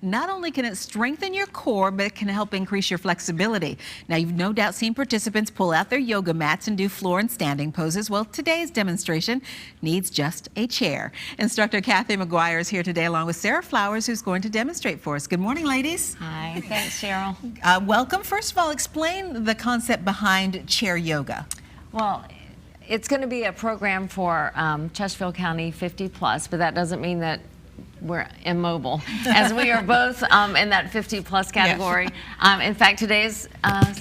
Not only can it strengthen your core, but it can help increase your flexibility. Now, you've no doubt seen participants pull out their yoga mats and do floor and standing poses. Well, today's demonstration needs just a chair. Instructor Kathy McGuire is here today along with Sarah Flowers, who's going to demonstrate for us. Good morning, ladies. Hi, thanks, Cheryl. Welcome. First of all, explain the concept behind chair yoga. Well, it's going to be a program for Chesterfield County 50 plus, but that doesn't mean that we're immobile, as we are both in that 50 plus category. Yes. In fact, today is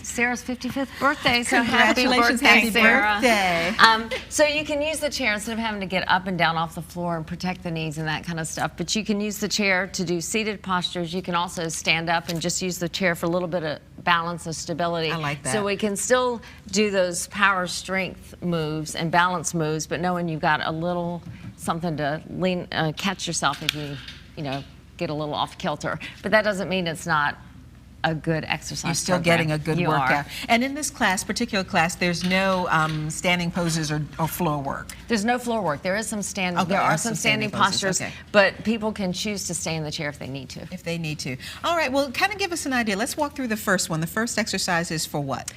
Sarah's 55th birthday, so happy birthday, Sarah. So you can use the chair instead of having to get up and down off the floor and protect the knees and that kind of stuff, but you can use the chair to do seated postures. You can also stand up and just use the chair for a little bit of balance and stability. I like that. So we can still do those power strength moves and balance moves, but knowing you've got a little something to lean, catch yourself if you know, get a little off kilter. But that doesn't mean it's not a good exercise. You're still getting a good workout. And in this class, particular class, there's no standing poses or floor work. There's no floor work. There is some standing. Okay, there are some standing postures, okay. But people can choose to stay in the chair if they need to. If they need to. All right. Well, kind of give us an idea. Let's walk through the first one. The first exercise is for what?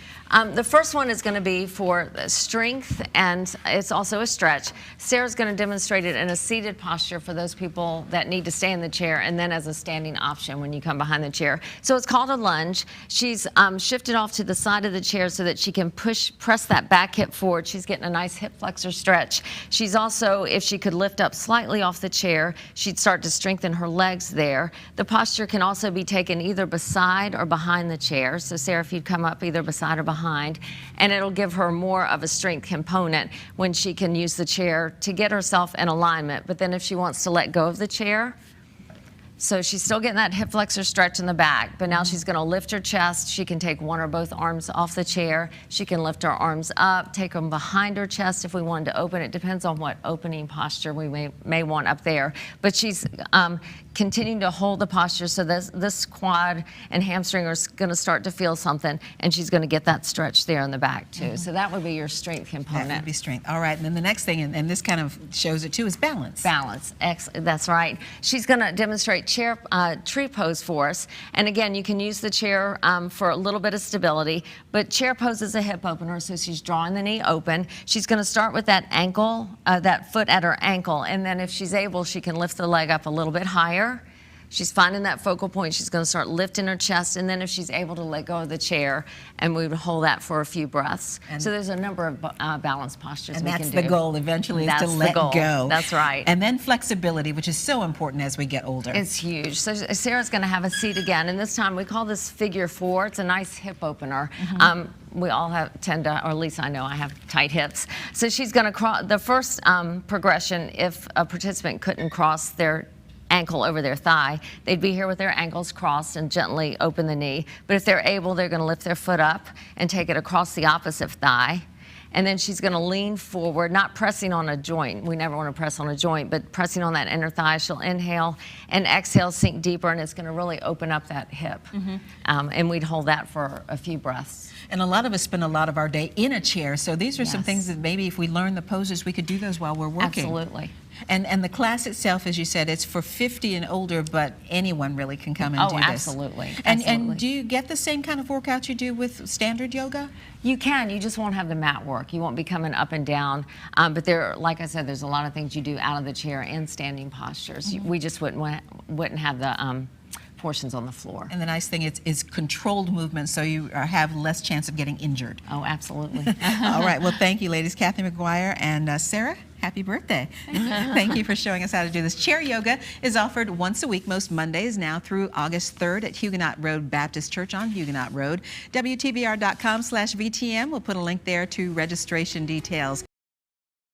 The first one is going to be for strength, and it's also a stretch. Sarah's going to demonstrate it in a seated posture for those people that need to stay in the chair, and then as a standing option when you come behind the chair. So it's called a lunge. She's shifted off to the side of the chair so that she can press that back hip forward. She's getting a nice hip flexor stretch. She's also, if she could lift up slightly off the chair, she'd start to strengthen her legs there. The posture can also be taken either beside or behind the chair. So Sarah, if you'd come up either beside or behind, and it'll give her more of a strength component when she can use the chair to get herself in alignment. But then if she wants to let go of the chair, so she's still getting that hip flexor stretch in the back, but now she's going to lift her chest. She can take one or both arms off the chair. She can lift her arms up, take them behind her chest if we wanted to open. It depends on what opening posture we may want up there. But she's continuing to hold the posture, so this quad and hamstring are going to start to feel something, and she's going to get that stretch there in the back too. So that would be your strength component. That would be strength. All right, and then the next thing, and this kind of shows it too, is balance. Balance, that's right. She's going to demonstrate chair tree pose for us, and again, you can use the chair for a little bit of stability, but chair pose is a hip opener, so she's drawing the knee open. She's going to start with that ankle, that foot at her ankle, and then if she's able, she can lift the leg up a little bit higher. She's finding that focal point. She's going to start lifting her chest, and then if she's able to let go of the chair, and we would hold that for a few breaths. And so there's a number of balance postures we can do. And that's the goal eventually, is to let go. That's right. And then flexibility, which is so important as we get older. It's huge. So Sarah's going to have a seat again, and this time we call this figure 4. It's a nice hip opener. We all tend to, or at least I know I have tight hips. So she's going to cross the first progression. If a participant couldn't cross their ankle over their thigh, they'd be here with their ankles crossed and gently open the knee. But if they're able, they're going to lift their foot up and take it across the opposite thigh. And then she's going to lean forward, not pressing on a joint. We never want to press on a joint, but pressing on that inner thigh. She'll inhale and exhale, sink deeper, and it's going to really open up that hip. And we'd hold that for a few breaths. And a lot of us spend a lot of our day in a chair, so these are some things that maybe if we learn the poses, we could do those while we're working. Absolutely. And the class itself, as you said, it's for 50 and older, but anyone really can come and do this. Absolutely. And do you get the same kind of workout you do with standard yoga? You can. You just won't have the mat work. You won't be coming up and down. But there, like I said, there's a lot of things you do out of the chair and standing postures. We just wouldn't have the portions on the floor. And the nice thing is controlled movement, so you have less chance of getting injured. Oh, absolutely. All right. Well, thank you, ladies. Kathy McGuire and Sarah, happy birthday. Thank you for showing us how to do this. Chair yoga is offered once a week, most Mondays now through August 3rd at Huguenot Road Baptist Church on Huguenot Road. WTBR.com/VTM. We'll put a link there to registration details.